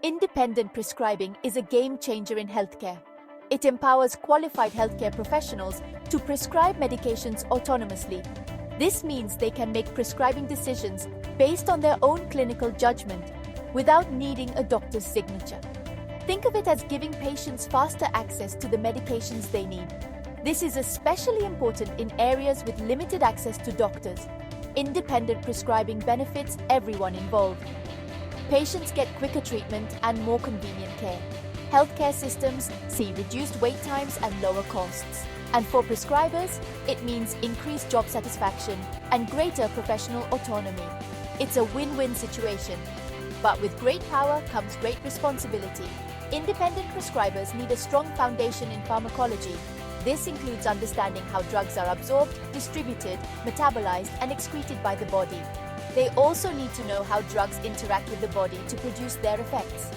Independent prescribing is a game changer in healthcare. It empowers qualified healthcare professionals to prescribe medications autonomously. This means they can make prescribing decisions based on their own clinical judgment without needing a doctor's signature. Think of it as giving patients faster access to the medications they need. This is especially important in areas with limited access to doctors. Independent prescribing benefits everyone involved. Patients get quicker treatment and more convenient care. Healthcare systems see reduced wait times and lower costs. And for prescribers, it means increased job satisfaction and greater professional autonomy. It's a win-win situation. But with great power comes great responsibility. Independent prescribers need a strong foundation in pharmacology. This includes understanding how drugs are absorbed, distributed, metabolized, and excreted by the body. They also need to know how drugs interact with the body to produce their effects.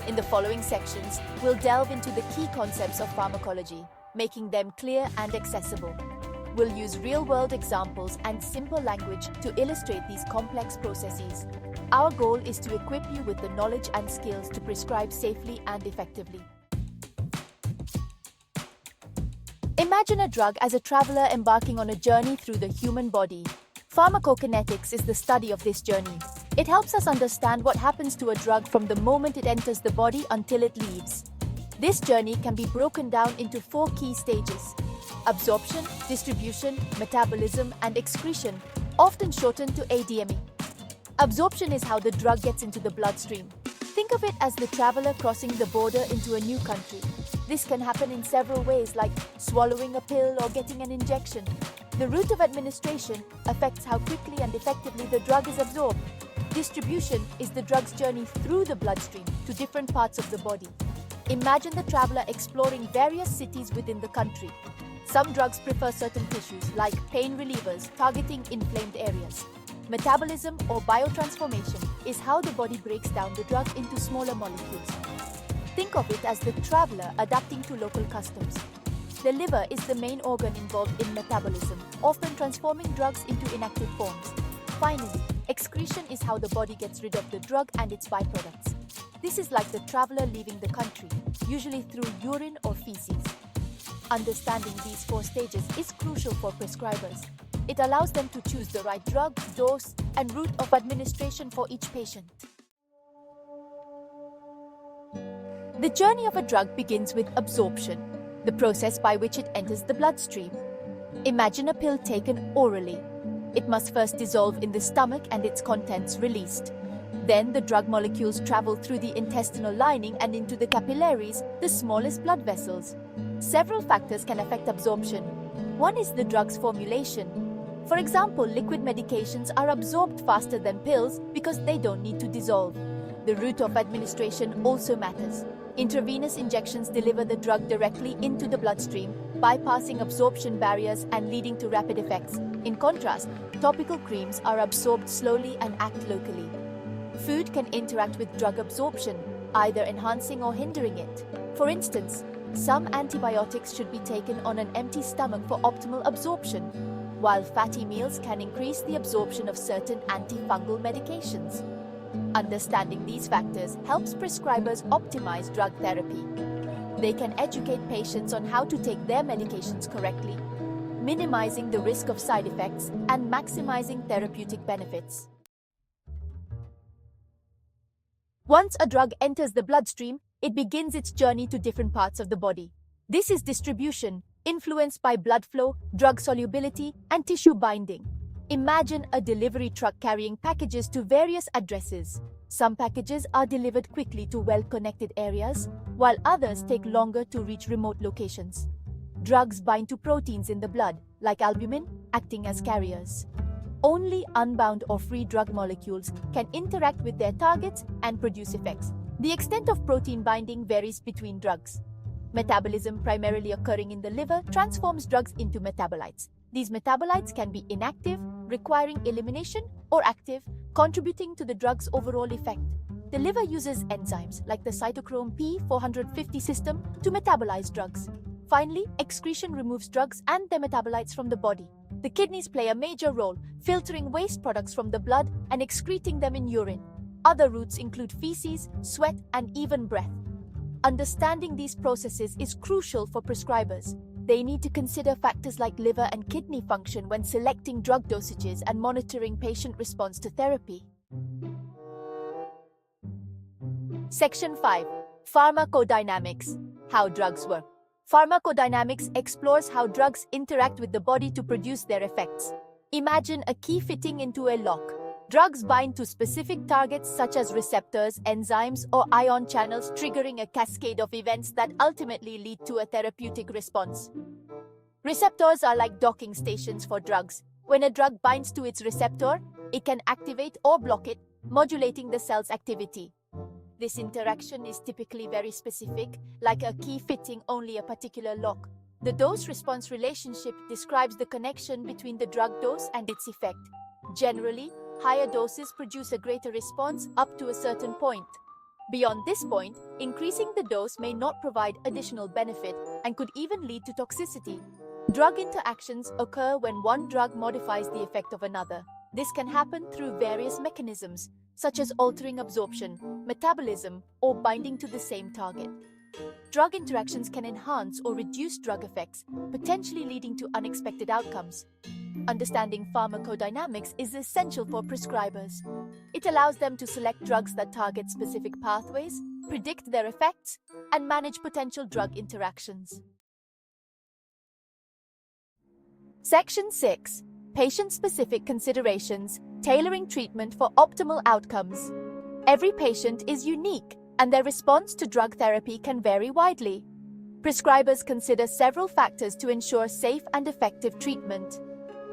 In the following sections, we'll delve into the key concepts of pharmacology, making them clear and accessible. We'll use real-world examples and simple language to illustrate these complex processes. Our goal is to equip you with the knowledge and skills to prescribe safely and effectively. Imagine a drug as a traveler embarking on a journey through the human body. Pharmacokinetics is the study of this journey. It helps us understand what happens to a drug from the moment it enters the body until it leaves. This journey can be broken down into 4 key stages: absorption, distribution, metabolism, and excretion, often shortened to ADME. Absorption is how the drug gets into the bloodstream. Think of it as the traveler crossing the border into a new country. This can happen in several ways, like swallowing a pill or getting an injection. The route of administration affects how quickly and effectively the drug is absorbed. Distribution is the drug's journey through the bloodstream to different parts of the body. Imagine the traveler exploring various cities within the country. Some drugs prefer certain tissues, like pain relievers, targeting inflamed areas. Metabolism or biotransformation is how the body breaks down the drug into smaller molecules. Think of it as the traveler adapting to local customs. The liver is the main organ involved in metabolism, often transforming drugs into inactive forms. Finally, excretion is how the body gets rid of the drug and its byproducts. This is like the traveler leaving the country, usually through urine or feces. Understanding these 4 stages is crucial for prescribers. It allows them to choose the right drug, dose, and route of administration for each patient. The journey of a drug begins with absorption, the process by which it enters the bloodstream. Imagine a pill taken orally. It must first dissolve in the stomach and its contents released. Then the drug molecules travel through the intestinal lining and into the capillaries, the smallest blood vessels. Several factors can affect absorption. One is the drug's formulation. For example, liquid medications are absorbed faster than pills because they don't need to dissolve. The route of administration also matters. Intravenous injections deliver the drug directly into the bloodstream, bypassing absorption barriers and leading to rapid effects. In contrast, topical creams are absorbed slowly and act locally. Food can interact with drug absorption, either enhancing or hindering it. For instance, some antibiotics should be taken on an empty stomach for optimal absorption, while fatty meals can increase the absorption of certain antifungal medications. Understanding these factors helps prescribers optimize drug therapy. They can educate patients on how to take their medications correctly, minimizing the risk of side effects and maximizing therapeutic benefits. Once a drug enters the bloodstream, it begins its journey to different parts of the body. This is distribution, influenced by blood flow, drug solubility, and tissue binding. Imagine a delivery truck carrying packages to various addresses. Some packages are delivered quickly to well-connected areas, while others take longer to reach remote locations. Drugs bind to proteins in the blood, like albumin, acting as carriers. Only unbound or free drug molecules can interact with their targets and produce effects. The extent of protein binding varies between drugs. Metabolism, primarily occurring in the liver, transforms drugs into metabolites. These metabolites can be inactive, requiring elimination, or active, contributing to the drug's overall effect. The liver uses enzymes like the cytochrome P450 system to metabolize drugs. Finally, excretion removes drugs and their metabolites from the body. The kidneys play a major role, filtering waste products from the blood and excreting them in urine. Other routes include feces, sweat, and even breath. Understanding these processes is crucial for prescribers. They need to consider factors like liver and kidney function when selecting drug dosages and monitoring patient response to therapy. Section 5. Pharmacodynamics. How drugs work. Pharmacodynamics explores how drugs interact with the body to produce their effects. Imagine a key fitting into a lock. Drugs bind to specific targets such as receptors, enzymes, or ion channels, triggering a cascade of events that ultimately lead to a therapeutic response. Receptors are like docking stations for drugs. When a drug binds to its receptor, it can activate or block it, modulating the cell's activity. This interaction is typically very specific, like a key fitting only a particular lock. The dose-response relationship describes the connection between the drug dose and its effect. Generally, higher doses produce a greater response up to a certain point. Beyond this point, increasing the dose may not provide additional benefit and could even lead to toxicity. Drug interactions occur when one drug modifies the effect of another. This can happen through various mechanisms, such as altering absorption, metabolism, or binding to the same target. Drug interactions can enhance or reduce drug effects, potentially leading to unexpected outcomes. Understanding pharmacodynamics is essential for prescribers. It allows them to select drugs that target specific pathways, predict their effects, and manage potential drug interactions. Section 6. Patient-specific considerations, tailoring treatment for optimal outcomes. Every patient is unique, and their response to drug therapy can vary widely. Prescribers consider several factors to ensure safe and effective treatment.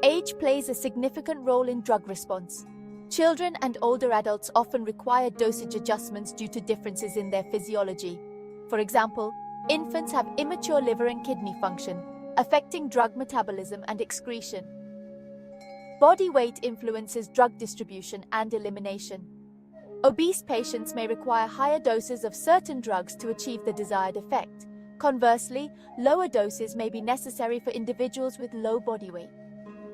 Age plays a significant role in drug response. Children and older adults often require dosage adjustments due to differences in their physiology. For example, infants have immature liver and kidney function, affecting drug metabolism and excretion. Body weight influences drug distribution and elimination. Obese patients may require higher doses of certain drugs to achieve the desired effect. Conversely, lower doses may be necessary for individuals with low body weight.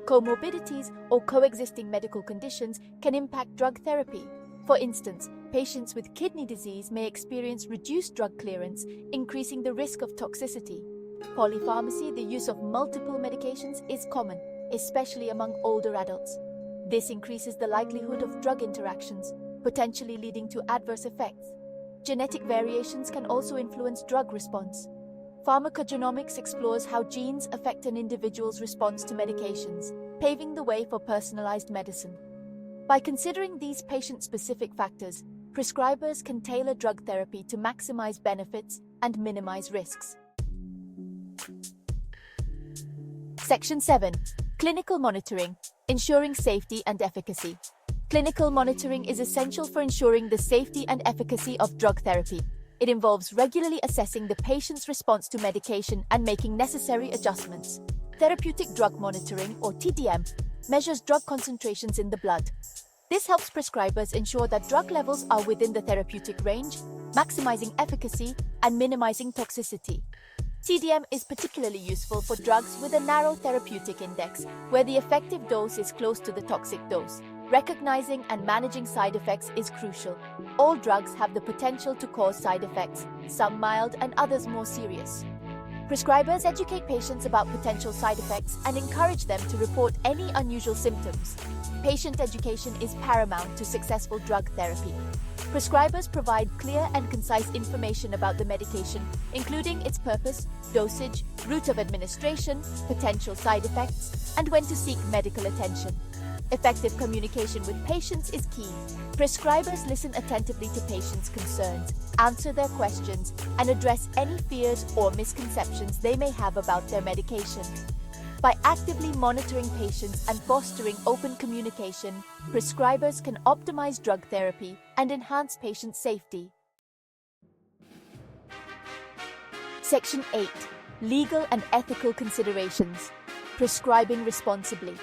Comorbidities or coexisting medical conditions can impact drug therapy. For instance, patients with kidney disease may experience reduced drug clearance, increasing the risk of toxicity. Polypharmacy, the use of multiple medications, is common, especially among older adults. This increases the likelihood of drug interactions, potentially leading to adverse effects. Genetic variations can also influence drug response. Pharmacogenomics explores how genes affect an individual's response to medications, paving the way for personalized medicine. By considering these patient-specific factors, prescribers can tailor drug therapy to maximize benefits and minimize risks. Section 7. Clinical monitoring, ensuring safety and efficacy. Clinical monitoring is essential for ensuring the safety and efficacy of drug therapy. It involves regularly assessing the patient's response to medication and making necessary adjustments. Therapeutic drug monitoring, or TDM, measures drug concentrations in the blood. This helps prescribers ensure that drug levels are within the therapeutic range, maximizing efficacy and minimizing toxicity. TDM is particularly useful for drugs with a narrow therapeutic index, where the effective dose is close to the toxic dose. Recognizing and managing side effects is crucial. All drugs have the potential to cause side effects, some mild and others more serious. Prescribers educate patients about potential side effects and encourage them to report any unusual symptoms. Patient education is paramount to successful drug therapy. Prescribers provide clear and concise information about the medication, including its purpose, dosage, route of administration, potential side effects, and when to seek medical attention. Effective communication with patients is key. Prescribers listen attentively to patients' concerns, answer their questions, and address any fears or misconceptions they may have about their medication. By actively monitoring patients and fostering open communication, prescribers can optimize drug therapy and enhance patient safety. Section 8. Legal and ethical considerations. Prescribing responsibly.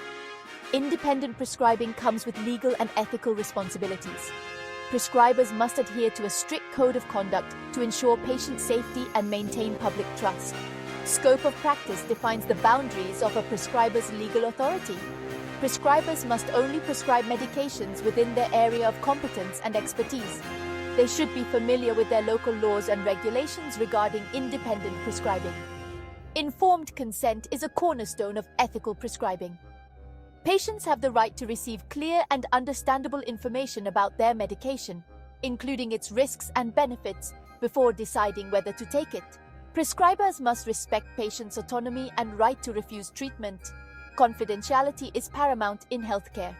Independent prescribing comes with legal and ethical responsibilities. Prescribers must adhere to a strict code of conduct to ensure patient safety and maintain public trust. Scope of practice defines the boundaries of a prescriber's legal authority. Prescribers must only prescribe medications within their area of competence and expertise. They should be familiar with their local laws and regulations regarding independent prescribing. Informed consent is a cornerstone of ethical prescribing. Patients have the right to receive clear and understandable information about their medication, including its risks and benefits, before deciding whether to take it. Prescribers must respect patients' autonomy and right to refuse treatment. Confidentiality is paramount in healthcare.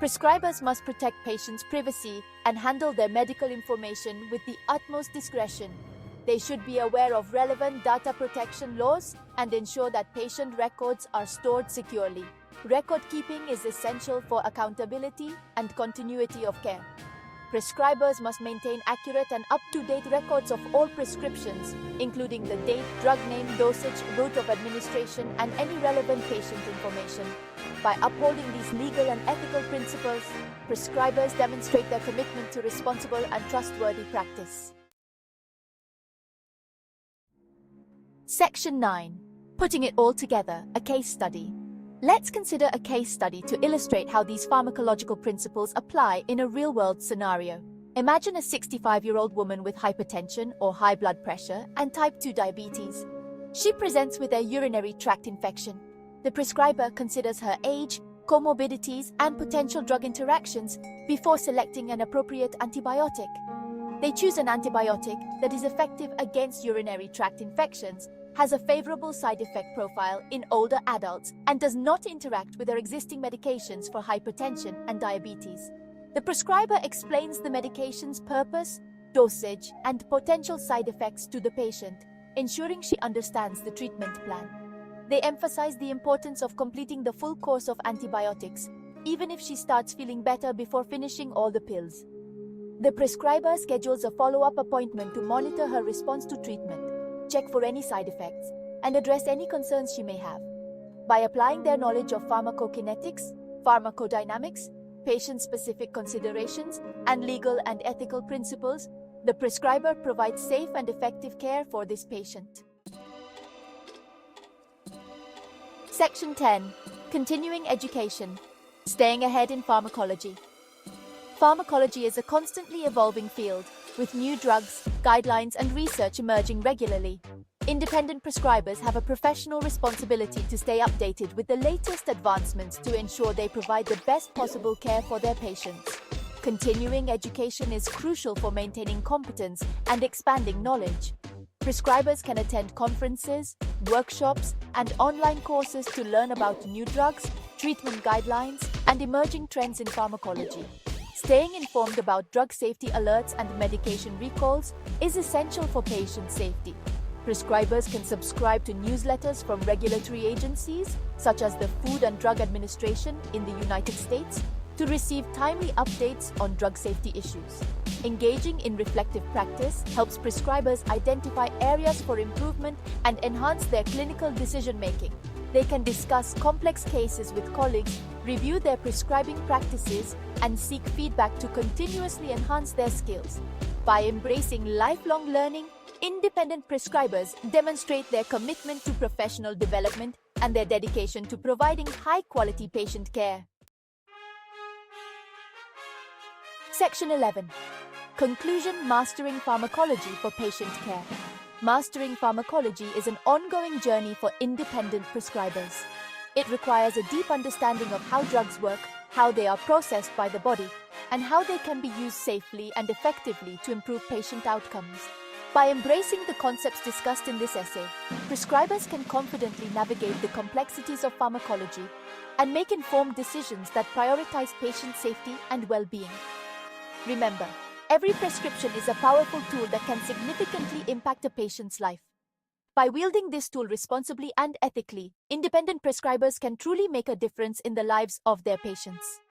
Prescribers must protect patients' privacy and handle their medical information with the utmost discretion. They should be aware of relevant data protection laws and ensure that patient records are stored securely. Record keeping is essential for accountability and continuity of care. Prescribers must maintain accurate and up-to-date records of all prescriptions, including the date, drug name, dosage, route of administration, and any relevant patient information. By upholding these legal and ethical principles, prescribers demonstrate their commitment to responsible and trustworthy practice. Section 9. Putting it all together, a case study. Let's consider a case study to illustrate how these pharmacological principles apply in a real-world scenario. Imagine a 65-year-old woman with hypertension or high blood pressure and type 2 diabetes. She presents with a urinary tract infection. The prescriber considers her age, comorbidities, and potential drug interactions before selecting an appropriate antibiotic. They choose an antibiotic that is effective against urinary tract infections, has a favorable side effect profile in older adults, and does not interact with their existing medications for hypertension and diabetes. The prescriber explains the medication's purpose, dosage, and potential side effects to the patient, ensuring she understands the treatment plan. They emphasize the importance of completing the full course of antibiotics, even if she starts feeling better before finishing all the pills. The prescriber schedules a follow-up appointment to monitor her response to treatment, check for any side effects, and address any concerns she may have. By applying their knowledge of pharmacokinetics, pharmacodynamics, patient-specific considerations, and legal and ethical principles, the prescriber provides safe and effective care for this patient. Section 10. Continuing education. Staying ahead in pharmacology. Pharmacology is a constantly evolving field, with new drugs, guidelines, and research emerging regularly. Independent prescribers have a professional responsibility to stay updated with the latest advancements to ensure they provide the best possible care for their patients. Continuing education is crucial for maintaining competence and expanding knowledge. Prescribers can attend conferences, workshops, and online courses to learn about new drugs, treatment guidelines, and emerging trends in pharmacology. Staying informed about drug safety alerts and medication recalls is essential for patient safety. Prescribers can subscribe to newsletters from regulatory agencies, such as the Food and Drug Administration in the United States, to receive timely updates on drug safety issues. Engaging in reflective practice helps prescribers identify areas for improvement and enhance their clinical decision-making. They can discuss complex cases with colleagues, review their prescribing practices, and seek feedback to continuously enhance their skills. By embracing lifelong learning, independent prescribers demonstrate their commitment to professional development and their dedication to providing high-quality patient care. Section 11. Conclusion: Mastering Pharmacology for Patient Care. Mastering pharmacology is an ongoing journey for independent prescribers. It requires a deep understanding of how drugs work, how they are processed by the body, and how they can be used safely and effectively to improve patient outcomes. By embracing the concepts discussed in this essay, prescribers can confidently navigate the complexities of pharmacology and make informed decisions that prioritize patient safety and well-being. Remember, every prescription is a powerful tool that can significantly impact a patient's life. By wielding this tool responsibly and ethically, independent prescribers can truly make a difference in the lives of their patients.